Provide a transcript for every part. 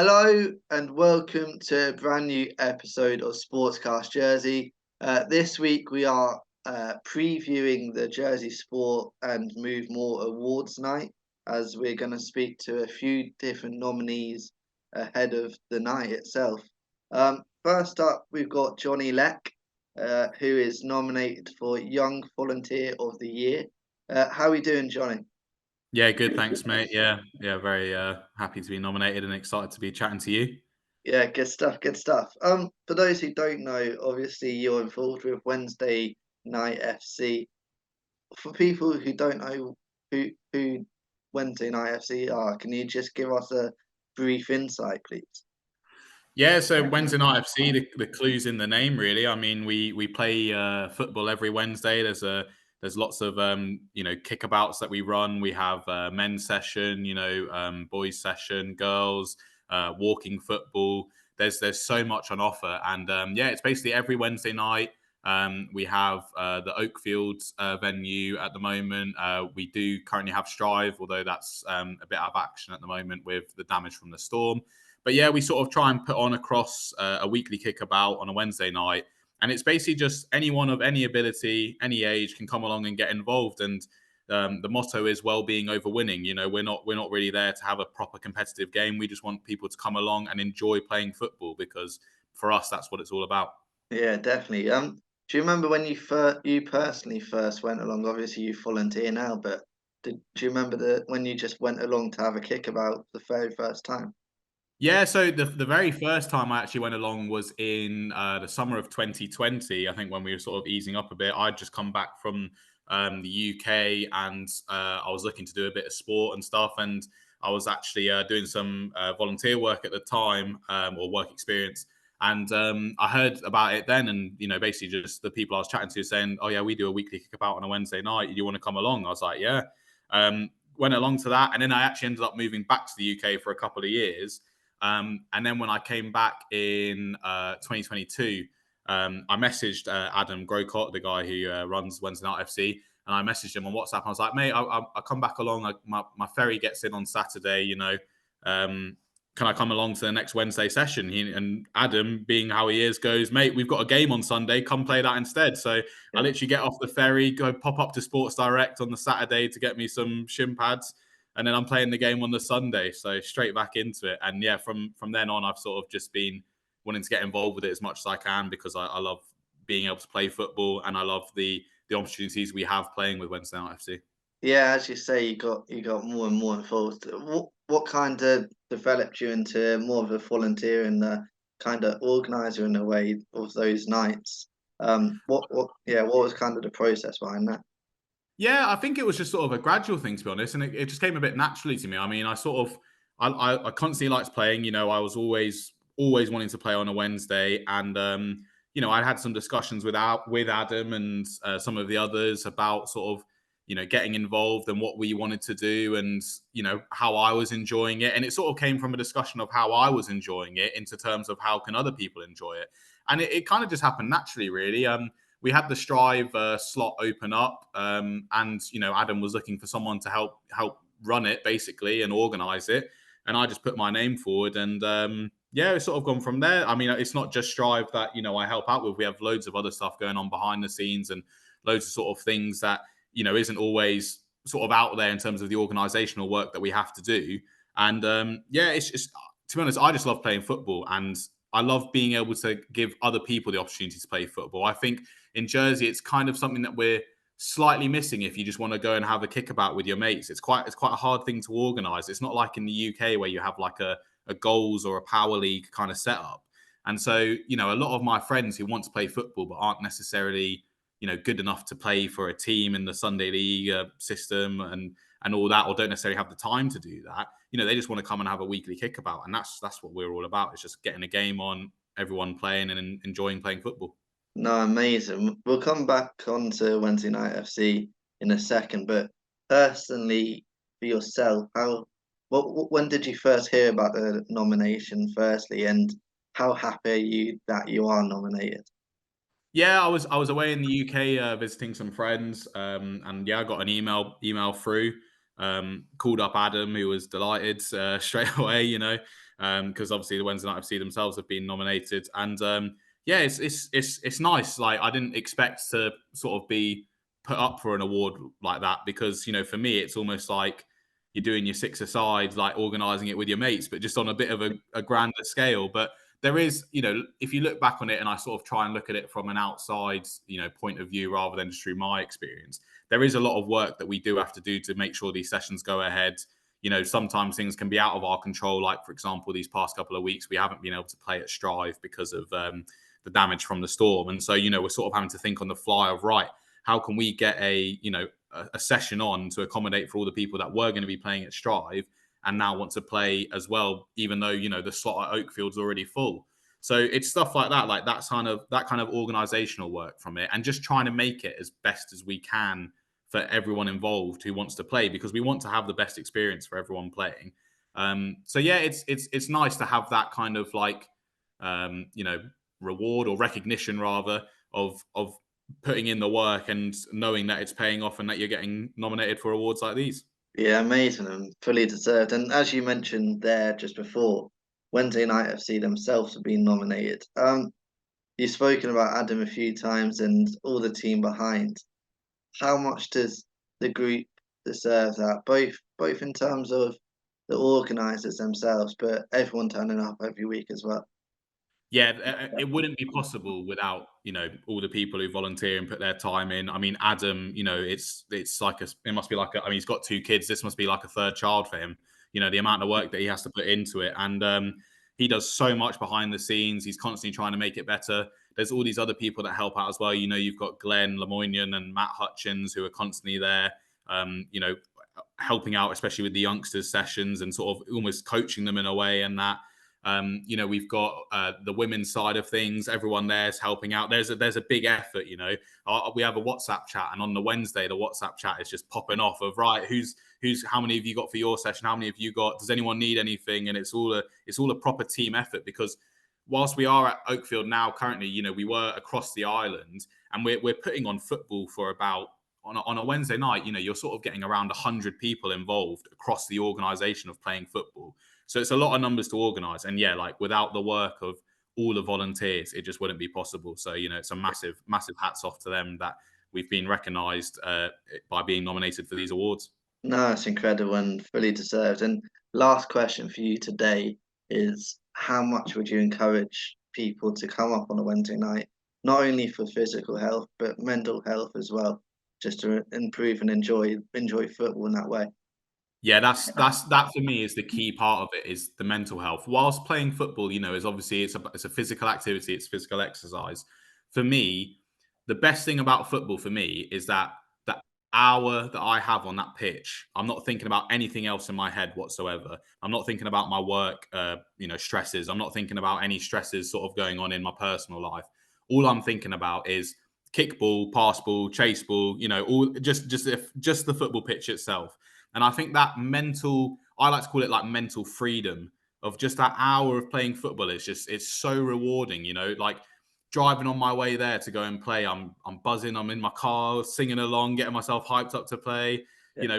Hello and welcome to a brand new episode of Sportscast Jersey. This week we are previewing the Jersey Sport and Move More Awards night, as we're going to speak to a few different nominees ahead of the night itself. First up, we've got Jonny Leck, who is nominated for Young Volunteer of the Year. How are we doing, Jonny? Yeah, good. Thanks, mate. Yeah, very happy to be nominated and excited to be chatting to you. Yeah, good stuff, good stuff. For those who don't know, obviously you're involved with Wednesday Night FC. For people who don't know who Wednesday Night FC are, can you just give us a brief insight, please? Yeah, so Wednesday night FC, the clue's in the name, really. I mean, we play football every Wednesday. There's lots of kickabouts that we run. We have men's session, boys session, girls, walking football. There's so much on offer, and yeah, it's basically every Wednesday night. We have the Oakfield venue at the moment. We do currently have Strive, although that's a bit out of action at the moment with the damage from the storm. But yeah, we sort of try and put on across a weekly kickabout on a Wednesday night. And it's basically just anyone of any ability, any age can come along and get involved. And the motto is well-being over winning. You know, we're not really there to have a proper competitive game. We just want people to come along and enjoy playing football because for us, that's what it's all about. Yeah, definitely. Do you remember when you personally first went along? Obviously, you volunteer now, but do you remember when you just went along to have a kickabout the very first time? Yeah, so the very first time I actually went along was in the summer of 2020. I think when we were sort of easing up a bit, I'd just come back from the UK and I was looking to do a bit of sport and stuff. And I was actually doing some volunteer work at the time or work experience. And I heard about it then, and basically just the people I was chatting to saying, "Oh yeah, we do a weekly kickabout on a Wednesday night. Do you want to come along?" I was like, "Yeah." Went along to that, and then I actually ended up moving back to the UK for a couple of years. And then when I came back in 2022, I messaged Adam Grocott, the guy who runs Wednesday Night FC, and I messaged him on WhatsApp. I was like, mate, I come back along. My ferry gets in on Saturday. Can I come along to the next Wednesday session? And Adam, being how he is, goes, mate, we've got a game on Sunday. Come play that instead. So I Yeah. literally get off the ferry, go pop up to Sports Direct on the Saturday to get me some shin pads, and then I'm playing the game on the Sunday, so straight back into it. And yeah, from then on, I've sort of just been wanting to get involved with it as much as I can because I love being able to play football and I love the opportunities we have playing with Wednesday Night FC. Yeah, as you say, you got more and more involved. What kind of developed you into more of a volunteer and kind of organizer in a way of those nights? What was kind of the process behind that? Yeah, I think it was just sort of a gradual thing, to be honest, and it just came a bit naturally to me. I mean, I constantly liked playing. I was always wanting to play on a Wednesday, and I had some discussions with Adam and some of the others about sort of getting involved and what we wanted to do, and how I was enjoying it, and it sort of came from a discussion of how I was enjoying it into terms of how can other people enjoy it, and it kind of just happened naturally, really. We had the Strive slot open up, and Adam was looking for someone to help run it basically and organize it, and I just put my name forward, and yeah, it's sort of gone from there. I mean, it's not just Strive that I help out with. We have loads of other stuff going on behind the scenes, and loads of sort of things that isn't always sort of out there in terms of the organizational work that we have to do. And yeah, it's just, to be honest, I just love playing football, and I love being able to give other people the opportunity to play football. I think in Jersey, it's kind of something that we're slightly missing if you just want to go and have a kickabout with your mates. It's quite a hard thing to organise. It's not like in the UK where you have like a goals or a power league kind of setup. And so, a lot of my friends who want to play football but aren't necessarily, good enough to play for a team in the Sunday league system and all that, or don't necessarily have the time to do that. They just want to come and have a weekly kickabout, and that's what we're all about. It's just getting a game on, everyone playing and enjoying playing football. No, amazing. We'll come back on to Wednesday Night FC in a second, but personally, for yourself, when did you first hear about the nomination, firstly, and how happy are you that you are nominated? Yeah, I was away in the UK visiting some friends, and yeah, I got an email through. Called up Adam, who was delighted straight away. because obviously the Wednesday Night FC themselves have been nominated. And yeah, it's nice. Like I didn't expect to sort of be put up for an award like that because for me it's almost like you're doing your six-a-side, like organising it with your mates, but just on a bit of a grander scale. But there is, if you look back on it and I sort of try and look at it from an outside, point of view rather than just through my experience, there is a lot of work that we do have to do to make sure these sessions go ahead. Sometimes things can be out of our control. Like, for example, these past couple of weeks, we haven't been able to play at Strive because of the damage from the storm. And so, we're sort of having to think on the fly of, right, how can we get a session on to accommodate for all the people that were going to be playing at Strive and now want to play as well, even though, the slot at Oakfield's already full. So it's stuff like that, that kind of organizational work from it, and just trying to make it as best as we can for everyone involved who wants to play, because we want to have the best experience for everyone playing. So yeah, it's nice to have that kind of reward or recognition rather of putting in the work and knowing that it's paying off and that you're getting nominated for awards like these. Yeah, amazing and fully deserved. And as you mentioned there just before, Wednesday Night FC themselves have been nominated. You've spoken about Adam a few times and all the team behind. How much does the group deserve that? Both in terms of the organisers themselves, but everyone turning up every week as well. Yeah, it wouldn't be possible without all the people who volunteer and put their time in. I mean, Adam, it's like it must be like I mean, he's got two kids. This must be like a third child for him. The amount of work that he has to put into it, and he does so much behind the scenes. He's constantly trying to make it better. There's all these other people that help out as well. You've got Glenn Lemoynion and Matt Hutchins who are constantly there. Helping out, especially with the youngsters sessions and sort of almost coaching them in a way, and that. We've got the women's side of things. Everyone there's helping out. There's a big effort. We have a WhatsApp chat, and on the Wednesday, the WhatsApp chat is just popping off of right. Who's how many have you got for your session? How many have you got? Does anyone need anything? And it's all a proper team effort, because whilst we are at Oakfield now, currently, we were across the island, and we're putting on football for about on a Wednesday night. You're sort of getting around 100 people involved across the organisation of playing football. So it's a lot of numbers to organise, and yeah, like without the work of all the volunteers, it just wouldn't be possible. So it's a massive, massive hats off to them that we've been recognised by being nominated for these awards. No, it's incredible and fully deserved. And last question for you today is how much would you encourage people to come up on a Wednesday night, not only for physical health, but mental health as well, just to improve and enjoy football in that way? Yeah, that for me is the key part of it, is the mental health. Whilst playing football, is obviously it's a physical activity, it's physical exercise. For me, the best thing about football for me is that hour that I have on that pitch, I'm not thinking about anything else in my head whatsoever. I'm not thinking about my work, stresses. I'm not thinking about any stresses sort of going on in my personal life. All I'm thinking about is kick ball, pass ball, chase ball. All just the football pitch itself. And I think that I like to call it like mental freedom of just that hour of playing football. It's so rewarding, like driving on my way there to go and play. I'm buzzing. I'm in my car, singing along, getting myself hyped up to play,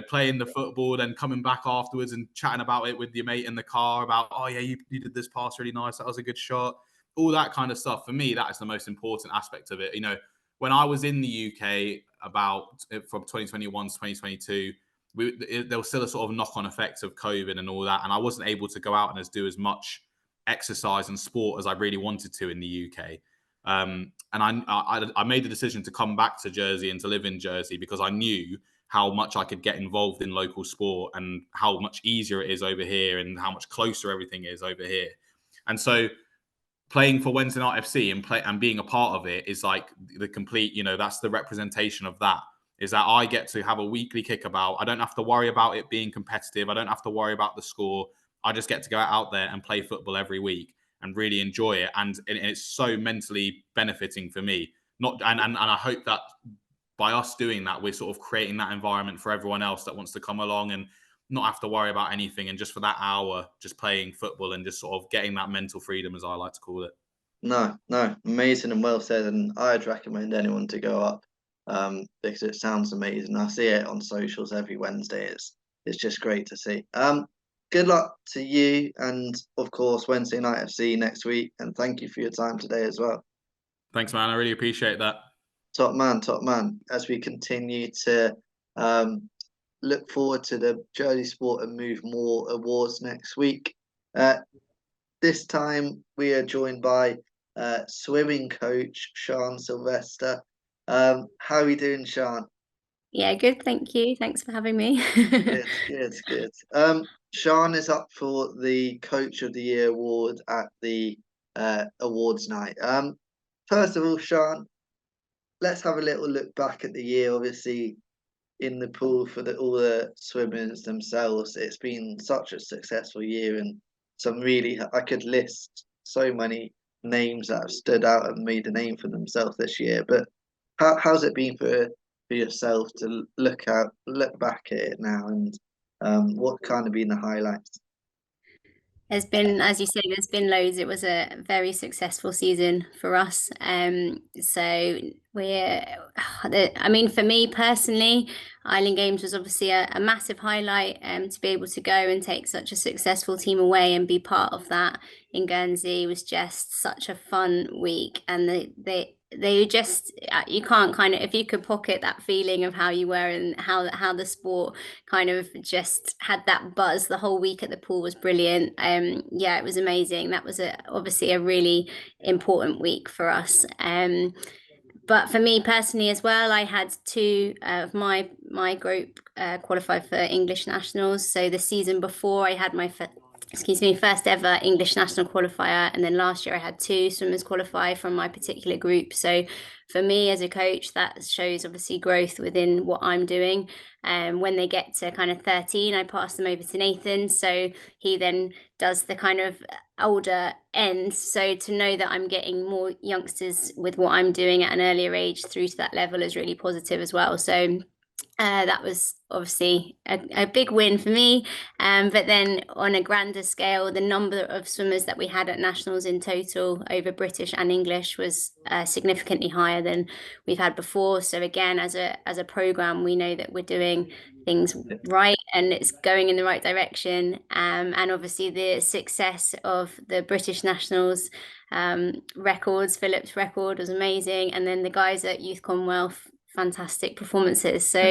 playing the football, then coming back afterwards and chatting about it with your mate in the car about, oh yeah, you did this pass really nice. That was a good shot. All that kind of stuff. For me, that is the most important aspect of it. When I was in the UK from 2021 to 2022, there was still a sort of knock-on effect of COVID and all that, and I wasn't able to go out and do as much exercise and sport as I really wanted to in the UK. And I made the decision to come back to Jersey and to live in Jersey because I knew how much I could get involved in local sport and how much easier it is over here and how much closer everything is over here. And so playing for Wednesday Night FC and being a part of it is like the complete, that's the representation of that. Is that I get to have a weekly kickabout. I don't have to worry about it being competitive. I don't have to worry about the score. I just get to go out there and play football every week and really enjoy it. And it's so mentally benefiting for me. And I hope that by us doing that, we're sort of creating that environment for everyone else that wants to come along and not have to worry about anything. And just for that hour, just playing football and just sort of getting that mental freedom, as I like to call it. No, amazing and well said. And I'd recommend anyone to go up because it sounds amazing. I see it on socials every Wednesday. It's just great to see. good luck to you and, of course, Wednesday Night FC next week. And thank you for your time today as well. Thanks, man. I really appreciate that. Top man, top man. As we continue to look forward to the Jersey Sport and Move More Awards next week. This time we are joined by swimming coach Sian Silvester. How are you doing, Sian? Yeah, good. Thank you. Thanks for having me. Good. Sian is up for the Coach of the Year award at the awards night. First of all, Sian, let's have a little look back at the year. Obviously, in the pool for all the swimmers themselves, it's been such a successful year, and I could list so many names that have stood out and made a name for themselves this year. But how's it been for yourself to look back at it now, and what kind of been the highlights? There's been, as you say, there's been loads. It was a very successful season for us. So I mean, for me personally, Island Games was obviously a massive highlight. To be able to go and take such a successful team away and be part of that in Guernsey was just such a fun week. And they just, you can't kind of, if you could pocket that feeling of how you were and how the sport kind of just had that buzz. The whole week at the pool was brilliant. Yeah, it was amazing. That was obviously a really important week for us. But for me personally as well, I had two of my group qualify for English nationals. So the season before, I had my first ever English national qualifier, and then last year I had two swimmers qualify from my particular group. So for me as a coach, that shows obviously growth within what I'm doing. When they get to kind of 13, I pass them over to Nathan, so he then does the kind of older end. So to know that I'm getting more youngsters with what I'm doing at an earlier age through to that level is really positive as well. So that was obviously a big win for me. But then on a grander scale, the number of swimmers that we had at nationals in total over British and English was significantly higher than we've had before. So again, as a program, we know that we're doing things right and it's going in the right direction. And obviously the success of the British nationals records, Philip's record was amazing. And then the guys at Youth Commonwealth, fantastic performances. So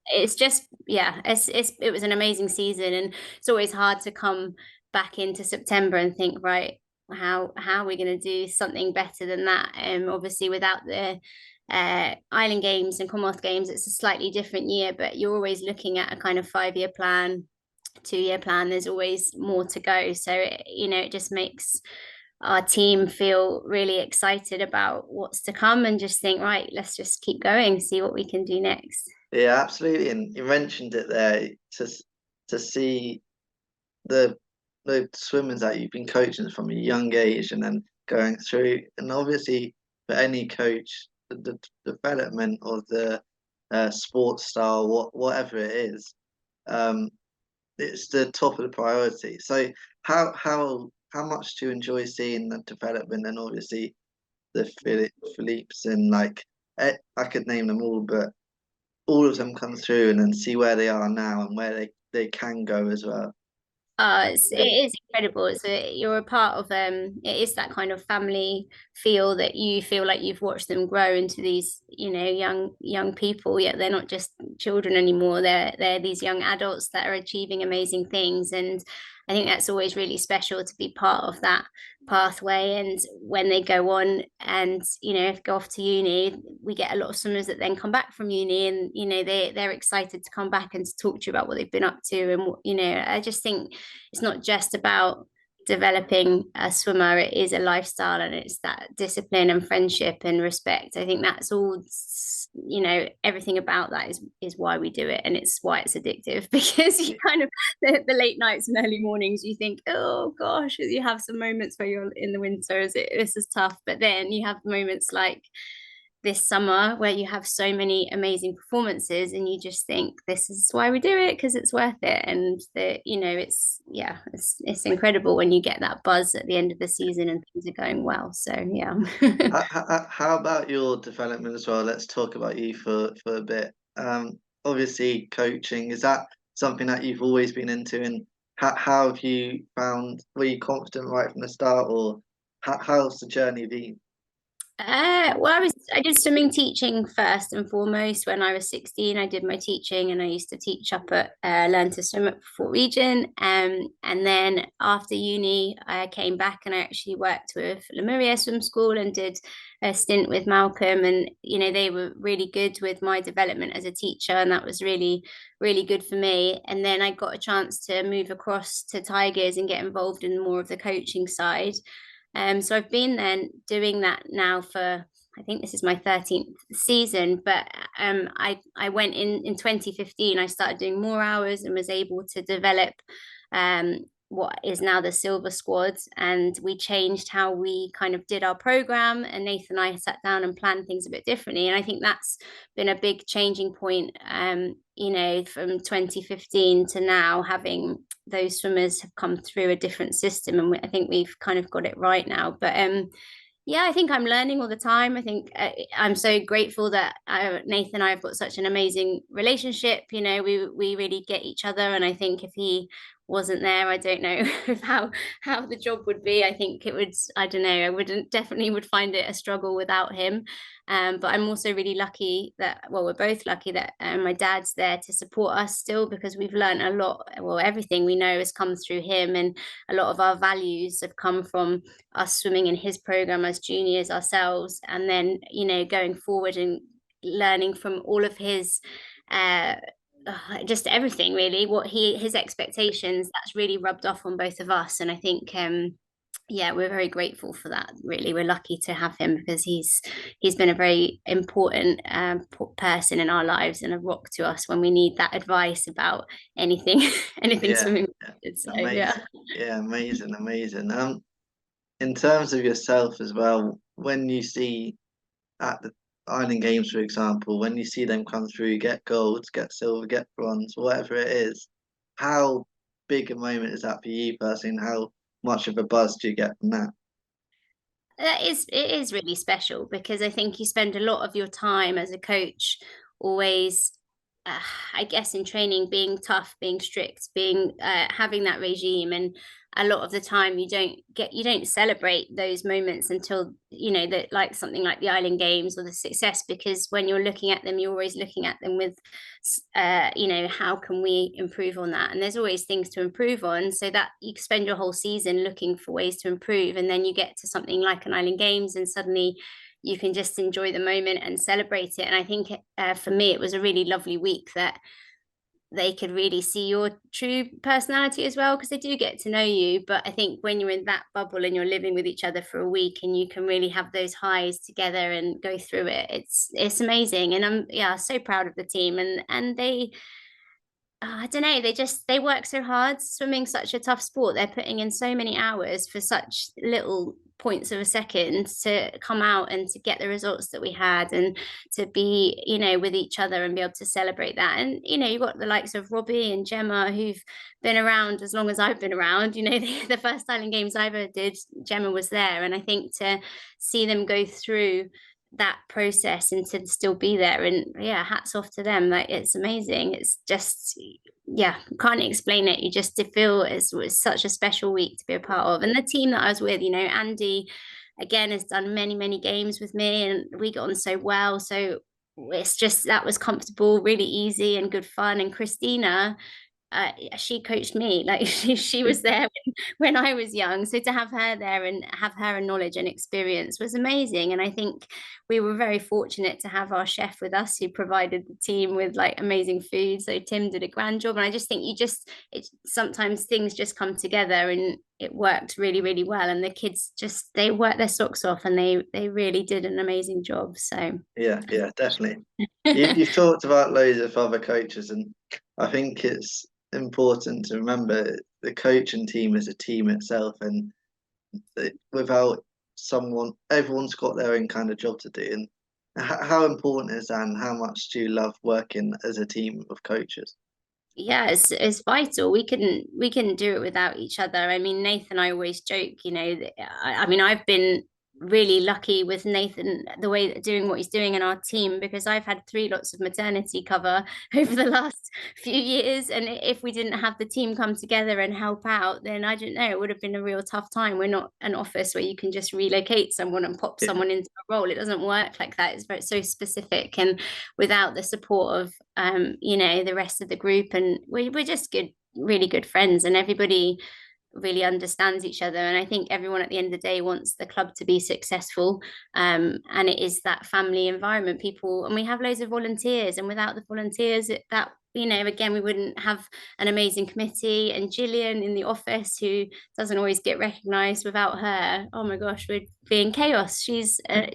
it's just, yeah, it was an amazing season, and it's always hard to come back into September and think, right, how are we going to do something better than that? Obviously without the Island Games and Commonwealth Games, it's a slightly different year, but you're always looking at a kind of 5-year plan, 2-year plan. There's always more to go. So it just makes our team feel really excited about what's to come and just think, right, let's just keep going, see what we can do next. Yeah, absolutely. And you mentioned it there, to see the swimmers that you've been coaching from a young age and then going through, and obviously for any coach, the development of the sports style, whatever it is, it's the top of the priority. So how much do you enjoy seeing the development, and obviously the Philippes and I could name them all, but all of them come through and then see where they are now and where they can go as well. It is incredible. You're a part of it is that kind of family feel that you feel like you've watched them grow into these young people, yet they're not just children anymore. They're these young adults that are achieving amazing things, and I think that's always really special to be part of that pathway. And when they go on and go off to uni, we get a lot of swimmers that then come back from uni, and they're excited to come back and to talk to you about what they've been up to. And I just think it's not just about developing a swimmer, it is a lifestyle, and it's that discipline and friendship and respect. I think that's all, everything about that is why we do it, and it's why it's addictive, because you kind of the late nights and early mornings, you think, oh gosh, you have some moments where you're in the winter, this is tough, but then you have moments like this summer where you have so many amazing performances, and you just think, this is why we do it, because it's worth it. And it's incredible when you get that buzz at the end of the season and things are going well. So yeah. How about your development as well? Let's talk about you for a bit. Obviously coaching, is that something that you've always been into, and how have you found? Were you confident right from the start, or how's the journey been? Well, I did swimming teaching first and foremost. When I was 16, I did my teaching, and I used to teach up at Learn to Swim at Fort Region. And then after uni, I came back and I actually worked with Lemuria Swim School and did a stint with Malcolm. And they were really good with my development as a teacher, and that was really, really good for me. And then I got a chance to move across to Tigers and get involved in more of the coaching side. So I've been then doing that now for, I think this is my 13th season, but I went in 2015. I started doing more hours and was able to develop what is now the Silver Squad, and we changed how we kind of did our program, and Nathan and I sat down and planned things a bit differently, and I think that's been a big changing point, from 2015 to now, having those swimmers have come through a different system, and I think we've kind of got it right now. But yeah, I think I'm learning all the time. I think I'm so grateful that Nathan and I have got such an amazing relationship. We really get each other, and I think if he wasn't there, I don't know how the job would be. I think it would, I don't know, I wouldn't definitely would find it a struggle without him. But I'm also really lucky that, well, we're both lucky that my dad's there to support us still, because we've learned a lot. Well, everything we know has come through him, and a lot of our values have come from us swimming in his program as juniors ourselves, and then going forward and learning from all of his just everything, really, what his expectations, that's really rubbed off on both of us. And I think yeah, we're very grateful for that. Really, we're lucky to have him, because he's been a very important person in our lives, and a rock to us when we need that advice about anything anything swimming. So amazing. Amazing. In terms of yourself as well, when you see at the Island Games, for example, when you see them come through, get gold, get silver, get bronze, whatever it is, how big a moment is that for you personally, and how much of a buzz do you get from that? It is really special, because I think you spend a lot of your time as a coach always, I guess, in training, being tough, being strict, being having that regime, and a lot of the time you don't celebrate those moments until that, like something like the Island Games or the success, because when you're looking at them, you're always looking at them with how can we improve on that, and there's always things to improve on, so that you spend your whole season looking for ways to improve, and then you get to something like an Island Games, and suddenly you can just enjoy the moment and celebrate it. And I think for me, it was a really lovely week that they could really see your true personality as well, because they do get to know you. But I think when you're in that bubble and you're living with each other for a week, and you can really have those highs together and go through it, it's amazing. And I'm so proud of the team, and they, I don't know, they work so hard. Swimming's such a tough sport. They're putting in so many hours for such little points of a second to come out and to get the results that we had, and to be with each other and be able to celebrate that. And you've got the likes of Robbie and Gemma, who've been around as long as I've been around. The first Island Games I ever did, Gemma was there, and I think to see them go through that process and to still be there, and yeah, hats off to them. Like, it's amazing. It's just, yeah, can't explain it. You just feel it was such a special week to be a part of. And the team that I was with, Andy again has done many games with me, and we got on so well, so it's just, that was comfortable, really easy and good fun. And Christina, she coached me, like she was there when I was young, so to have her there and have her knowledge and experience was amazing. And I think we were very fortunate to have our chef with us, who provided the team with like amazing food, so Tim did a grand job. And I just think sometimes things just come together, and it worked really well, and the kids they worked their socks off, and they really did an amazing job. So yeah, definitely. You've talked about loads of other coaches, and I think it's important to remember the coaching team is a team itself, and without someone, everyone's got their own kind of job to do. And how important is that, and how much do you love working as a team of coaches? Yeah, it's vital. We couldn't do it without each other. I mean, Nathan and I always joke, I mean, I've been really lucky with Nathan, the way that doing what he's doing in our team, because I've had 3 lots of maternity cover over the last few years. And if we didn't have the team come together and help out, then I don't know, it would have been a real tough time. We're not an office where you can just relocate someone and pop someone into a role. It doesn't work like that. It's so specific. And without the support of, the rest of the group, and we're just really good friends, and everybody really understands each other. And I think everyone at the end of the day wants the club to be successful, and it is that family environment. People, and we have loads of volunteers, and without the volunteers, again, we wouldn't have an amazing committee. And Gillian in the office, who doesn't always get recognized, without her, oh my gosh, we'd be in chaos. She's a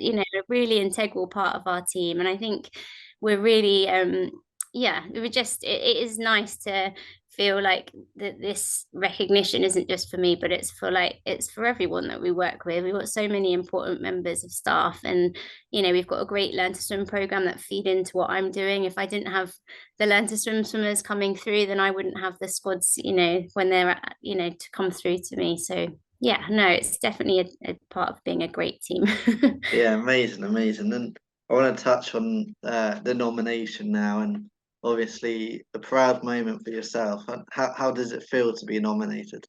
really integral part of our team. And I think we're really it is nice to feel like that this recognition isn't just for me, but it's for everyone that we work with. We've got so many important members of staff, and we've got a great Learn to Swim program that feed into what I'm doing. If I didn't have the Learn to Swim swimmers coming through, then I wouldn't have the squads, when they're to come through to me. So yeah, no, it's definitely a part of being a great team. Yeah, amazing. And I want to touch on the nomination now, and obviously a proud moment for yourself. How does it feel to be nominated?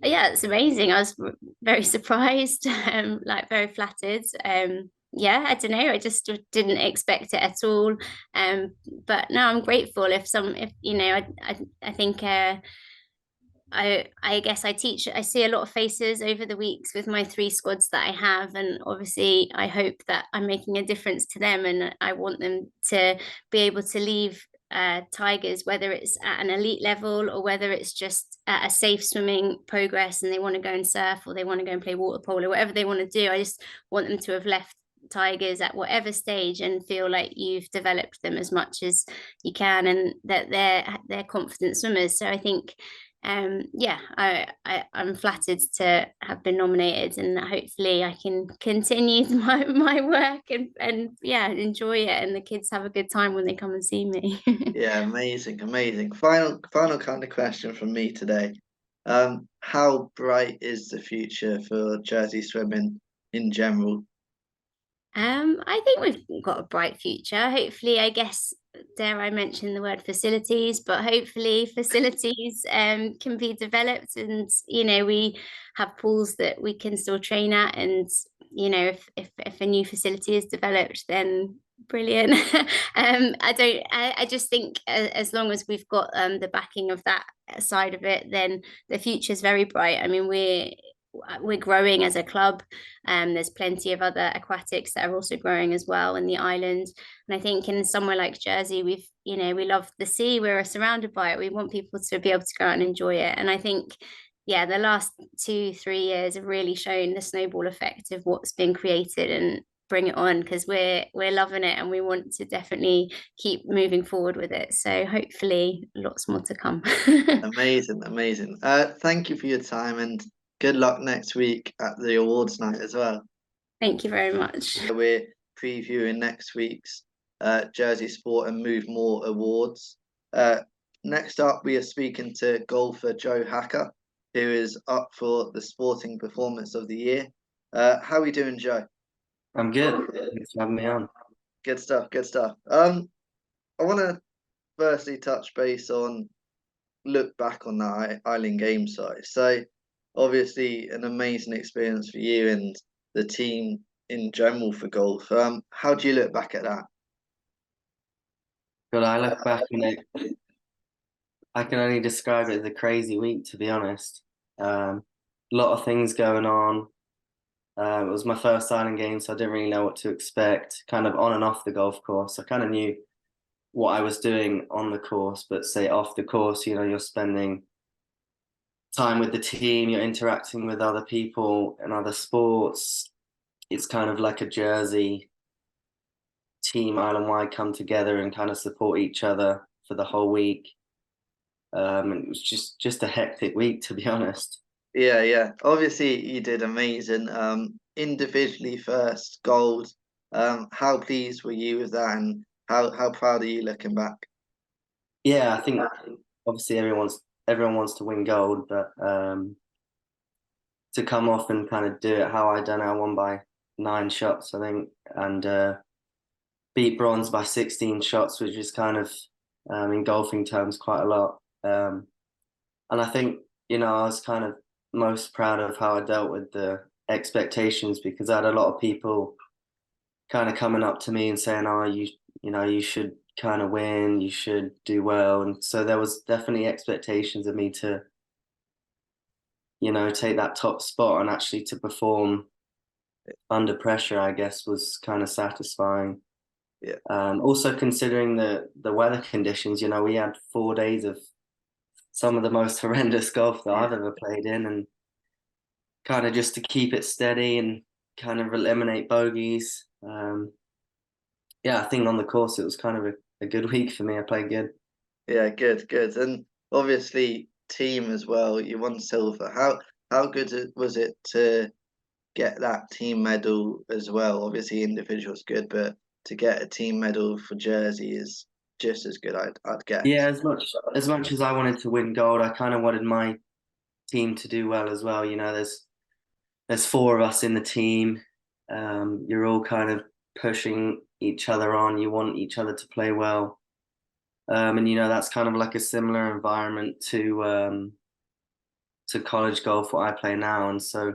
Yeah, it's amazing. I was very surprised, very flattered. I don't know, I just didn't expect it at all. But no, I'm grateful. I think I guess I see a lot of faces over the weeks with my 3 squads that I have, and obviously I hope that I'm making a difference to them, and I want them to be able to leave Tigers, whether it's at an elite level or whether it's just at a safe swimming progress and they want to go and surf, or they want to go and play water polo, whatever they want to do. I just want them to have left Tigers at whatever stage and feel like you've developed them as much as you can, and that they're confident swimmers. So I think I'm flattered to have been nominated, and hopefully I can continue my work and enjoy it, and the kids have a good time when they come and see me. Yeah, amazing. Final kind of question from me today. How bright is the future for Jersey swimming in general? I think we've got a bright future. Hopefully, I guess, dare I mention the word facilities, but hopefully facilities can be developed, and we have pools that we can still train at, and if a new facility is developed, then brilliant. I just think as long as we've got the backing of that side of it, then the future is very bright. I mean, we're growing as a club. There's plenty of other aquatics that are also growing as well in the island. And I think in somewhere like Jersey, we love the sea. We're surrounded by it. We want people to be able to go out and enjoy it. And I think, the last 2-3 years have really shown the snowball effect of what's been created, and bring it on, because we're loving it and we want to definitely keep moving forward with it. So hopefully lots more to come. Amazing. Thank you for your time, and good luck next week at the awards night as well. Thank you very much. We're previewing next week's Jersey Sport and Move More awards. Next up, we are speaking to golfer Joe Hacker, who is up for the Sporting Performance of the Year. How are we doing, Joe? I'm good. Thanks for having me on. Good stuff. I want to firstly touch base on look back on that Island Games side. So obviously an amazing experience for you and the team in general for golf. How do you look back at that? But I look back on it, I can only describe it as a crazy week, to be honest. A lot of things going on. It was my first Island game, so I didn't really know what to expect, kind of on and off the golf course. I kind of knew what I was doing on the course, but say off the course, you're spending time with the team, you're interacting with other people in other sports. It's kind of like a Jersey team island-wide come together and kind of support each other for the whole week. And it was just a hectic week, to be honest. Yeah. Obviously, you did amazing. Individually first, gold. How pleased were you with that, and how proud are you looking back? Yeah, I think obviously everyone wants to win gold, but to come off and kind of do it how I done it. I won by 9 shots, I think, and beat bronze by 16 shots, which is kind of, in golfing terms, quite a lot. And I think, I was kind of most proud of how I dealt with the expectations, because I had a lot of people kind of coming up to me and saying, "Oh, you should kind of win, you should do well." And so there was definitely expectations of me to, take that top spot, and actually to perform under pressure, I guess, was kind of satisfying. Yeah. Also considering the weather conditions, we had 4 days of some of the most horrendous golf that I've ever played in, and kind of just to keep it steady and kind of eliminate bogeys. I think on the course it was kind of a good week for me. I played good. Yeah, good. And obviously team as well, you won silver. How good was it to get that team medal as well? Obviously individual's good, but to get a team medal for Jersey is just as good, I'd guess. Yeah, as much as I wanted to win gold, I kind of wanted my team to do well as well. There's 4 of us in the team. You're all kind of pushing each other on. You want each other to play well. And that's kind of like a similar environment to college golf, what I play now. And so,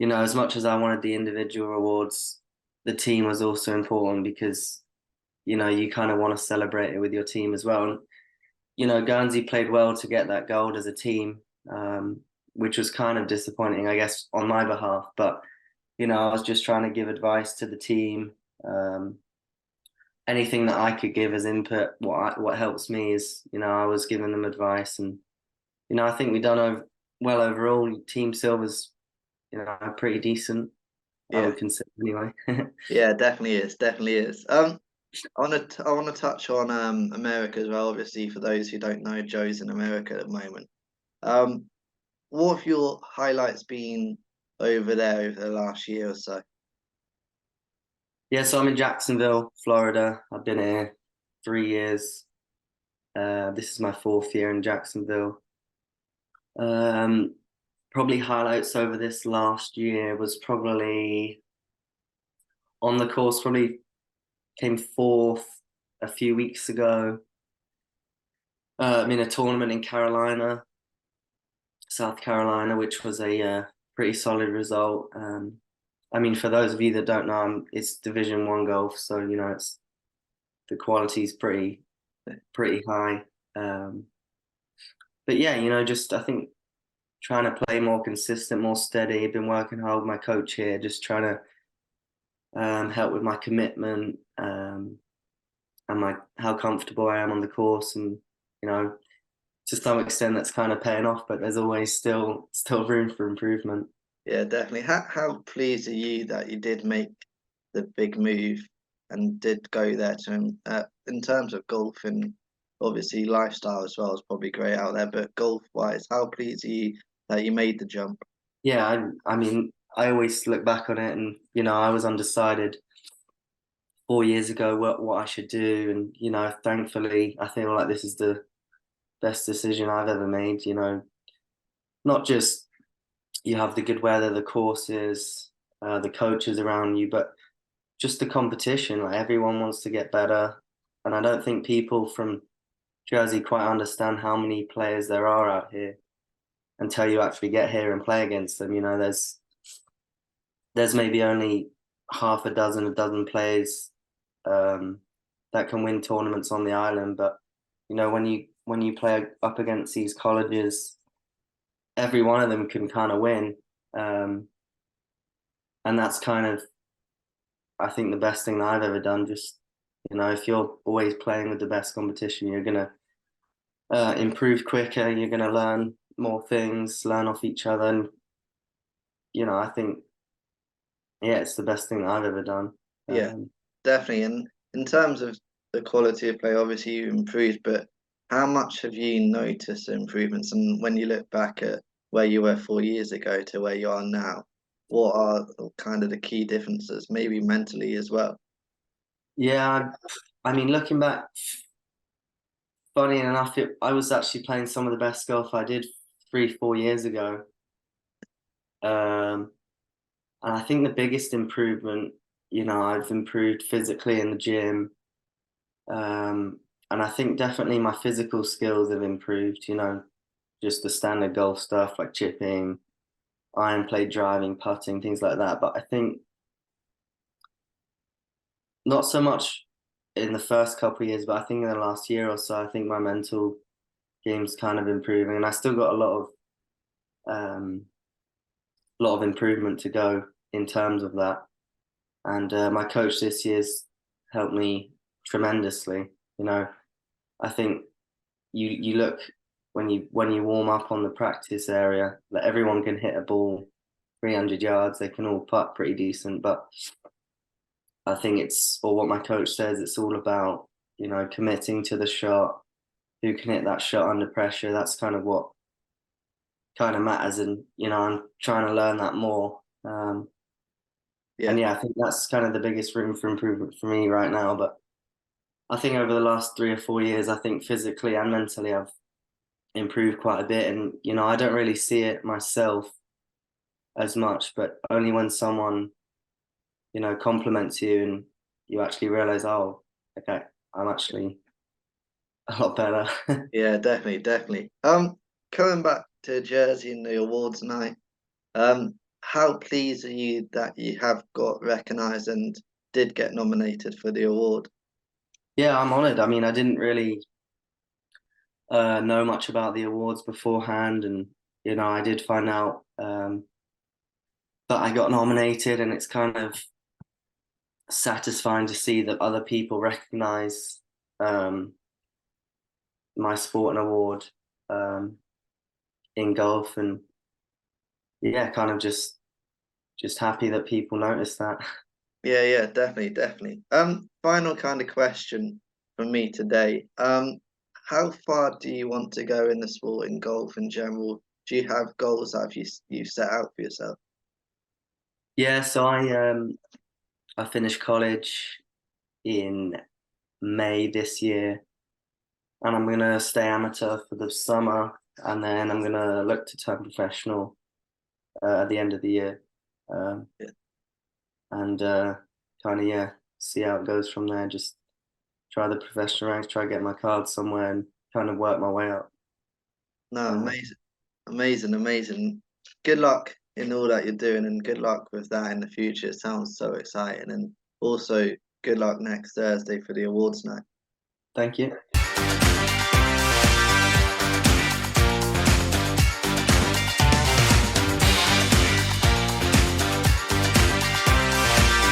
as much as I wanted the individual awards, the team was also important, because, you kind of want to celebrate it with your team as well. And, Guernsey played well to get that gold as a team, which was kind of disappointing, I guess, on my behalf. But, I was just trying to give advice to the team. Anything that I could give as input, what helps me is, I was giving them advice. And, I think we've done well overall. Team silver's, pretty decent. Yeah. I would consider anyway. Yeah, definitely is. I want to touch on America as well. Obviously, for those who don't know, Joe's in America at the moment. What have your highlights been over there over the last year or so? Yeah, so I'm in Jacksonville, Florida. I've been here 3 years. This is my 4th year in Jacksonville. Probably highlights over this last year was probably on the course, probably came 4th a few weeks ago. In a tournament in South Carolina, which was a pretty solid result. For those of you that don't know, it's Division 1 golf, so it's the quality's pretty high. But yeah, just I think trying to play more consistent, more steady. Been working hard with my coach here, just trying to help with my commitment, and how comfortable I am on the course, and to some extent that's kind of paying off, but there's always still room for improvement. Yeah, definitely. How pleased are you that you did make the big move and did go there to in terms of golf, and obviously lifestyle as well is probably great out there, but golf wise, how pleased are you that you made the jump? Yeah, I always look back on it, and I was undecided 4 years ago what I should do, and thankfully I feel like this is the best decision I've ever made. Not just you have the good weather, the courses, the coaches around you, but just the competition. Like, everyone wants to get better, and I don't think people from Jersey quite understand how many players there are out here until you actually get here and play against them. There's maybe only half a dozen players that can win tournaments on the island, but when you play up against these colleges, every one of them can kind of win, and that's kind of, I think, the best thing that I've ever done. Just if you're always playing with the best competition, you're gonna improve quicker. You're gonna learn more things, learn off each other, and I think, yeah, it's the best thing that I've ever done. Yeah, definitely. And in terms of the quality of play, obviously you improved, but how much have you noticed improvements? And when you look back at where you were 4 years ago to where you are now, what are kind of the key differences, maybe mentally as well? Yeah, looking back, funny enough, I was actually playing some of the best golf I did 3-4 years ago. And I think the biggest improvement, I've improved physically in the gym. And I think definitely my physical skills have improved, just the standard golf stuff like chipping, iron play driving, putting, things like that. But I think not so much in the first couple of years, but I think in the last year or so, I think my mental game's kind of improving, and I still got a lot of improvement to go in terms of that. And my coach this year's helped me tremendously. I think you look when you warm up on the practice area that everyone can hit a ball 300 yards, they can all putt pretty decent, but I think or what my coach says, it's all about, committing to the shot, who can hit that shot under pressure. That's kind of what kind of matters. And, I'm trying to learn that more. And I think that's kind of the biggest room for improvement for me right now. But I think over the last 3 or 4 years, I think physically and mentally I've improved quite a bit. And, I don't really see it myself as much, but only when someone, compliments you and you actually realize, oh, okay, I'm actually a lot better. Yeah, definitely. Coming back to Jersey and the awards night, how pleased are you that you have got recognised and did get nominated for the award? Yeah, I'm honoured. I mean, I didn't really know much about the awards beforehand, and I did find out that I got nominated, and it's kind of satisfying to see that other people recognise my sport and award in golf, and yeah, kind of just happy that people notice that. Yeah, definitely. Final kind of question from me today. How far do you want to go in the sport in golf in general? Do you have goals that you set out for yourself? Yeah, so I finished college in May this year, and I'm gonna stay amateur for the summer, and then I'm gonna look to turn professional at the end of the year. Yeah. And kind of see how it goes from there. Just try the professional ranks, try to get my card somewhere, and kind of work my way up. No, amazing. Good luck in all that you're doing, and good luck with that in the future. It sounds so exciting, and also good luck next Thursday for the awards night. Thank you.